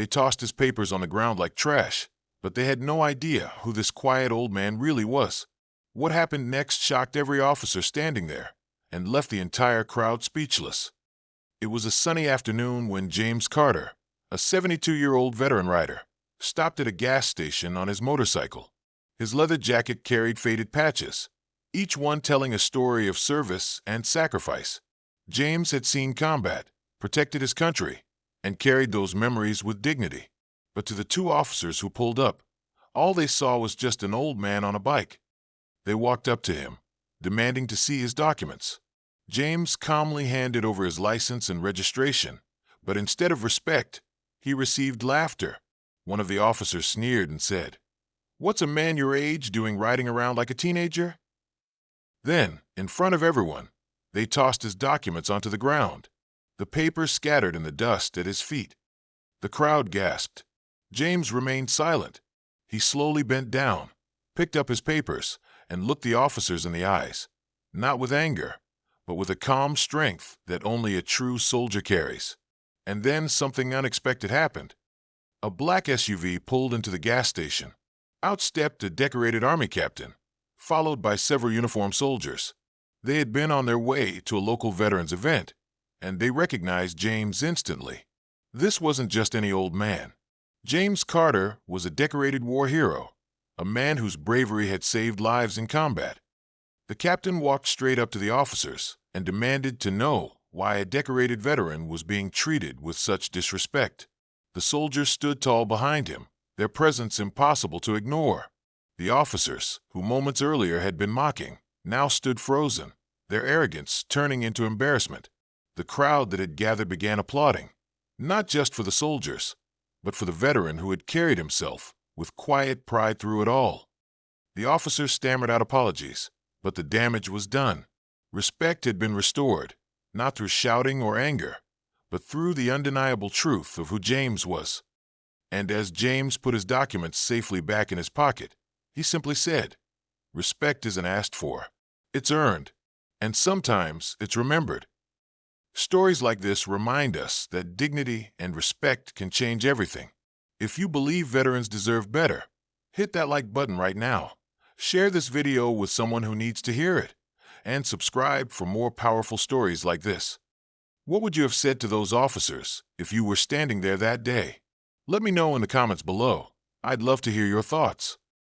They tossed his papers on the ground like trash, but they had no idea who this quiet old man really was. What happened next shocked every officer standing there and left the entire crowd speechless. It was a sunny afternoon when James Carter, a 72-year-old veteran rider, stopped at a gas station on his motorcycle. His leather jacket carried faded patches, each one telling a story of service and sacrifice. James had seen combat, protected his country, and carried those memories with dignity. But to the two officers who pulled up, all they saw was just an old man on a bike. They walked up to him, demanding to see his documents. James calmly handed over his license and registration, but instead of respect, he received laughter. One of the officers sneered and said, "What's a man your age doing riding around like a teenager?" Then, in front of everyone, they tossed his documents onto the ground. The papers scattered in the dust at his feet. The crowd gasped. James remained silent. He slowly bent down, picked up his papers, and looked the officers in the eyes, not with anger, but with a calm strength that only a true soldier carries. And then something unexpected happened. A black SUV pulled into the gas station. Out stepped a decorated army captain, followed by several uniformed soldiers. They had been on their way to a local veterans event, and they recognized James instantly. This wasn't just any old man. James Carter was a decorated war hero, a man whose bravery had saved lives in combat. The captain walked straight up to the officers and demanded to know why a decorated veteran was being treated with such disrespect. The soldiers stood tall behind him, their presence impossible to ignore. The officers, who moments earlier had been mocking, now stood frozen, their arrogance turning into embarrassment. The crowd that had gathered began applauding, not just for the soldiers, but for the veteran who had carried himself with quiet pride through it all. The officers stammered out apologies, but the damage was done. Respect had been restored, not through shouting or anger, but through the undeniable truth of who James was. And as James put his documents safely back in his pocket, he simply said, "Respect isn't asked for, it's earned, and sometimes it's remembered." Stories like this remind us that dignity and respect can change everything. If you believe veterans deserve better, hit that like button right now. Share this video with someone who needs to hear it, and subscribe for more powerful stories like this. What would you have said to those officers if you were standing there that day? Let me know in the comments below. I'd love to hear your thoughts.